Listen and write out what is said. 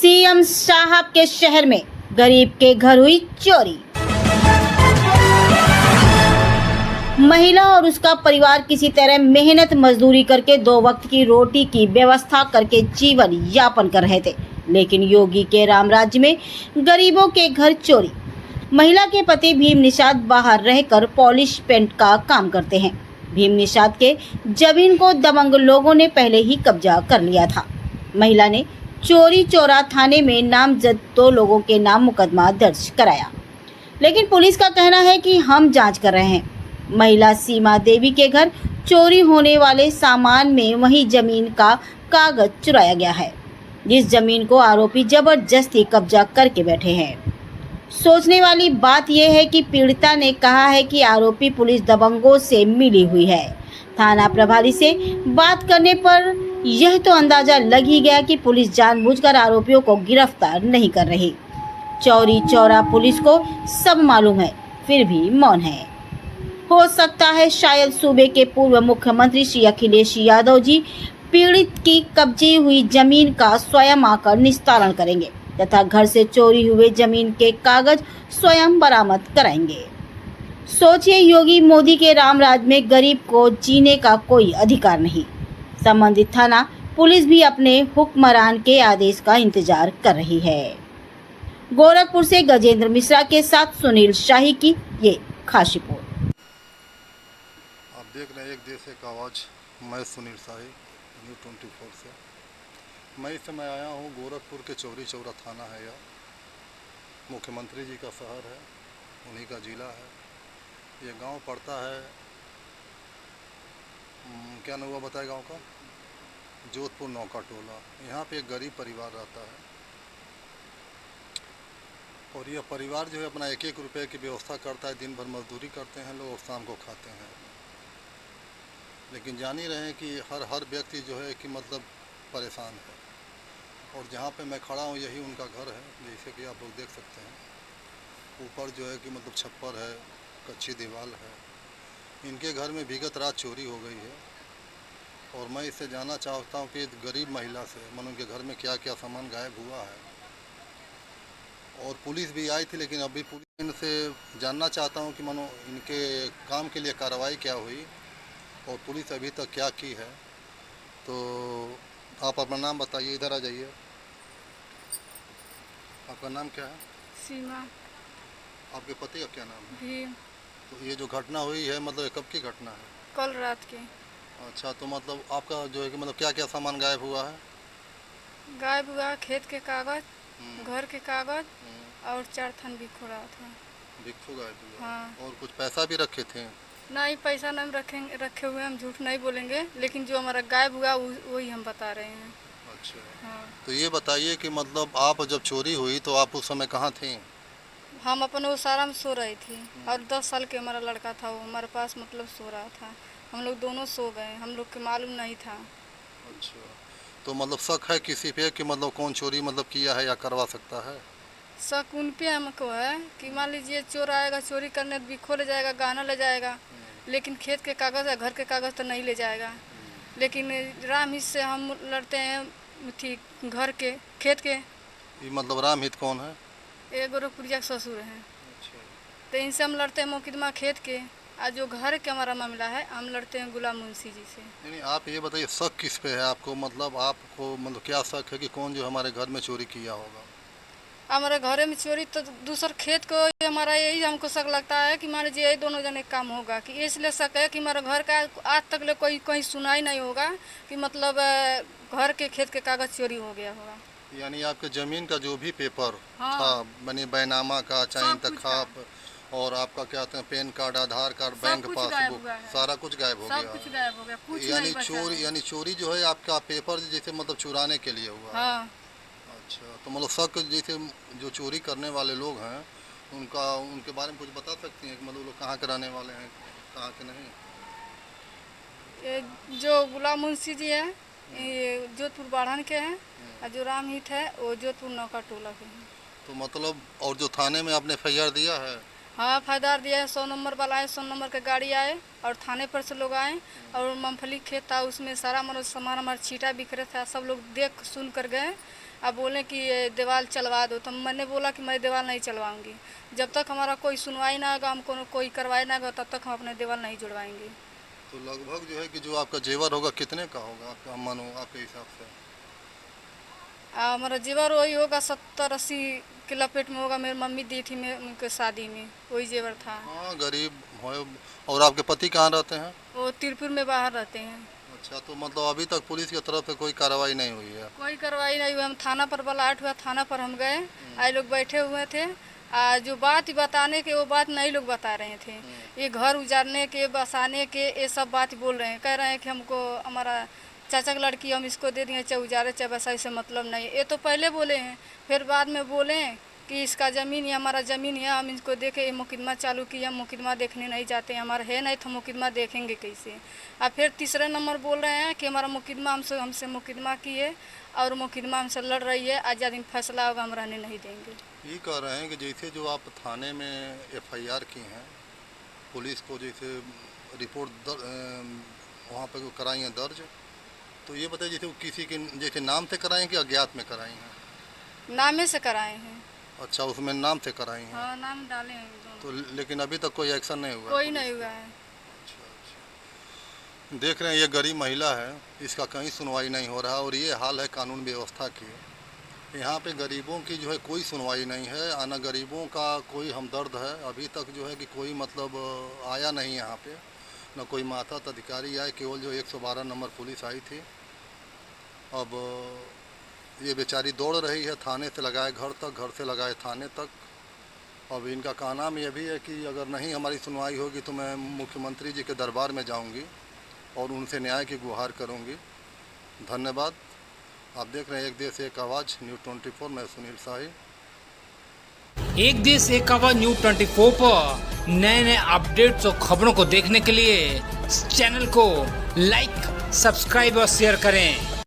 CM साहब के शहर में गरीब के घर हुई चोरी। महिला और उसका परिवार किसी तरह मेहनत मजदूरी करके 2 वक्त की रोटी की व्यवस्था करके जीवन यापन कर रहे थे, लेकिन योगी के राम राज्य में गरीबों के घर चोरी। महिला के पति भीम निषाद बाहर रहकर पॉलिश पेंट का काम करते हैं। भीम निषाद के जमीन को दबंग लोगों ने पहले ही कब्जा कर लिया था। महिला ने चोरी चौरा थाने में नामजद 2 लोगों के नाम मुकदमा दर्ज कराया, लेकिन पुलिस का कहना है कि हम जांच कर रहे हैं। महिला सीमा देवी के घर चोरी होने वाले सामान में वही जमीन का कागज चुराया गया है, जिस जमीन को आरोपी जबरदस्ती कब्जा करके बैठे हैं। सोचने वाली बात यह है कि पीड़िता ने कहा है कि आरोपी पुलिस दबंगों से मिली हुई है। थाना प्रभारी से बात करने पर यह तो अंदाजा लग ही गया कि पुलिस जानबूझकर आरोपियों को गिरफ्तार नहीं कर रही। चौरी चौरा पुलिस को सब मालूम है, फिर भी मौन है। हो सकता है शायद सूबे के पूर्व मुख्यमंत्री श्री अखिलेश यादव जी पीड़ित की कब्जे हुई जमीन का स्वयं आकर निस्तारण करेंगे तथा घर से चोरी हुए जमीन के कागज स्वयं बरामद कराएंगे। सोचिए, योगी मोदी के राम राज्य में गरीब को जीने का कोई अधिकार नहीं। संबंधित थाना पुलिस भी अपने हुक्मरान के आदेश का इंतजार कर रही है। गोरखपुर से गजेंद्र मिश्रा के साथ सुनील शाही की ये खास रिपोर्ट। आप देख रहे हैं एक देश एक आवाज़। मैं सुनील शाही, न्यूज़ 24 से। मैं इस समय आया हूँ गोरखपुर के चौरी चौरा थाना है। यह मुख्यमंत्री जी का शहर है, उन्हीं का ज़िला है। ये गांव पड़ता है, क्या नाम हुआ बताए गांव का? जोधपुर नौका टोला। यहाँ पे एक गरीब परिवार रहता है और यह परिवार जो है अपना 1-1 रुपये की व्यवस्था करता है। दिन भर मजदूरी करते हैं लोग और शाम को खाते हैं। लेकिन जान ही रहे हैं कि हर व्यक्ति जो है कि मतलब परेशान है। और जहाँ पे मैं खड़ा हूँ यही उनका घर है, जैसे कि आप लोग देख सकते हैं। ऊपर जो है कि मतलब छप्पर है, कच्ची दीवार है। इनके घर में विगत रात चोरी हो गई है और मैं इससे जानना चाहता हूँ कि गरीब महिला से मन उनके घर में क्या क्या सामान गायब हुआ है। और पुलिस भी आई थी, लेकिन अभी पुलिस इनसे जानना चाहता हूँ कि मानो इनके काम के लिए कार्रवाई क्या हुई और पुलिस अभी तक क्या की है। तो आप अपना नाम बताइए, इधर आ जाइए। आपका नाम क्या है? सीमा। आपके पति का क्या नाम है? भीम। तो ये जो घटना हुई है मतलब कब की घटना है? कल रात की। अच्छा, तो मतलब आपका जो है कि मतलब क्या क्या सामान गायब हुआ है? गायब हुआ खेत के कागज, घर के कागज हम्म। और 4 थन बिखो रहा था। भिक्षु गायब हुआ? हाँ। और कुछ पैसा भी रखे थे? नहीं, पैसा नहीं रखे हुए, हम झूठ नहीं बोलेंगे, लेकिन जो हमारा गायब हुआ वही हम बता रहे हैं। अच्छा। हाँ। तो ये बताइए कि मतलब आप जब चोरी हुई तो आप उस समय कहाँ थी? हम अपन ओसारा में सो रही थी और 10 साल के हमारा लड़का था, वो हमारे पास मतलब सो रहा था। हम लोग दोनों सो गए, हम लोग के मालूम नहीं था। अच्छा, तो मतलब शक है किसी पे कि मतलब कौन चोरी मतलब किया है या करवा सकता है? शक उन पे हमको है कि मान लीजिए चोर आएगा, चोरी करने बिखो ले जाएगा, गहना ले जाएगा, लेकिन खेत के कागज़ या घर के कागज़ तो नहीं ले जाएगा। लेकिन राम हित से हम लड़ते हैं, थी घर के खेत के। ये मतलब रामहित कौन है? ये गोरखपुरिया के ससुर हैं, अच्छा। तो इनसे हम लड़ते हैं मुकदमा खेत के। आज जो घर के हमारा मामला है, हम लड़ते हैं गुलाम मुंशी जी से। नहीं, आप ये बताइए शक किस पे है आपको? मतलब आपको मतलब क्या शक है कि कौन जो हमारे घर में चोरी किया होगा? हमारे घरे में चोरी तो दूसर खेत को, हमारा यही हमको शक लगता है कि मान लीजिए ये दोनों जने काम होगा, कि इसलिए शक है कि हमारे घर का आज तक ले कोई कहीं सुनाई नहीं होगा कि मतलब घर के खेत के कागज चोरी हो गया होगा। यानी आपके ज़मीन का जो भी पेपर हाँ। था, यानी बैनामा का, चाहे सब कुछ इंतखाब और आपका क्या कहते हैं पैन कार्ड, आधार कार्ड, सब बैंक कुछ गायब पासबुक, हुआ है। सारा कुछ गायब हो सब गया कुछ है। गायब हो गया, कुछ यानी नहीं बचा चोरी, है। यानी चोरी जो है आपका पेपर जैसे मतलब चुराने के लिए हुआ है। हाँ। अच्छा, तो मतलब शक जैसे जो चोरी करने वाले लोग हैं उनके बारे में कुछ बता सकती हैं कि मतलब लोग कहाँ के रहने वाले हैं, कहाँ के नहीं? ये जो गुलाम मुंशी जी है, ये जोधपुर बाढ़न के हैं, और जो रामहित है वो जोधपुर नौका टोला के हैं। तो मतलब और जो थाने में आपने FIR दिया है? हाँ, फायदार दिया है। 100 नंबर वाला है, 100 नंबर के गाड़ी आए और थाने पर से लोग आए और मूंगफली खेत था, उसमें सारा मतलब सामान हमारा छीटा बिखरे था। सब लोग देख सुन कर गए अब बोले कि ये दीवार चलवा दो, तो मैंने बोला कि मैं दीवार नहीं चलवाऊंगी। जब तक हमारा कोई सुनवाई ना होगा, हमको कोई कार्रवाई ना होगा, तब तक हम अपने दीवार नहीं जुड़वाएंगे। तो लगभग जो है कि जो आपका जेवर होगा कितने का होगा आपका मानो आपके हिसाब से? हमारा जेवर वही होगा 70-80 के लपेट में होगा। मेरी मम्मी दी थी मेरे उनके शादी में, वही जेवर था। हाँ, गरीब हो। और आपके पति कहाँ रहते हैं? वो तिरपुर में बाहर रहते हैं। अच्छा, तो मतलब अभी तक पुलिस की तरफ से कोई कार्रवाई नहीं हुई है? कोई कार्रवाई नहीं हुई। हम थाना पर बुलाहट हुआ, थाना पर हम गए, आए लोग बैठे हुए थे। जो बात बताने के वो बात नहीं लोग बता रहे थे। ये घर उजाड़ने के, बसाने के, ये सब बात बोल रहे हैं। कह रहे हैं कि हमको हमारा चाचा की लड़की हम इसको दे दिए, चाहे उजाड़े चाहे बसाए, से मतलब नहीं। ये तो पहले बोले हैं, फिर बाद में बोले कि इसका ज़मीन है, हमारा ज़मीन है, हम इसको देखे। ये मुकदमा चालू किया, मुकदमा देखने नहीं जाते, हमारा है नहीं तो मुकदमा देखेंगे कैसे। और फिर तीसरे नंबर बोल रहे हैं कि हमारा मुकदमा हमसे मुकदमा किए और मुकदमा हमसे लड़ रही है, आज़ादी में फैसला होगा, हम रहने नहीं देंगे। ये कह रहे हैं कि जैसे जो आप थाने में FIR की हैं, पुलिस को जैसे रिपोर्ट वहाँ पर कराई हैं दर्ज, तो ये बताइए जैसे वो किसी के जैसे नाम से कराई हैं कि अज्ञात में कराई हैं? नामे से कराए हैं। अच्छा, उसमें नाम से कराई हैं। हाँ, नाम डाले हैं तो लेकिन अभी तक कोई एक्शन नहीं हुआ? कोई नहीं हुआ है। देख रहे हैं ये गरीब महिला है, इसका कहीं सुनवाई नहीं हो रहा और ये हाल है कानून व्यवस्था की। यहाँ पे गरीबों की जो है कोई सुनवाई नहीं है, आना गरीबों का कोई हमदर्द है। अभी तक जो है कि कोई मतलब आया नहीं यहाँ पे, न कोई मातहत अधिकारी आए, केवल जो 112 नंबर पुलिस आई थी। अब ये बेचारी दौड़ रही है, थाने से लगाए घर तक, घर से लगाए थाने तक। अब इनका कहना में यह भी है कि अगर नहीं हमारी सुनवाई होगी तो मैं मुख्यमंत्री जी के दरबार में जाऊंगी और उनसे न्याय की गुहार करूंगी। धन्यवाद। आप देख रहे हैं एक देश एक आवाज़ न्यूज़ 24, मैं सुनील शाही। एक देश एक आवाज न्यूज़ 24 पर नए नए अपडेट्स और खबरों को देखने के लिए इस चैनल को लाइक, सब्सक्राइब और शेयर करें।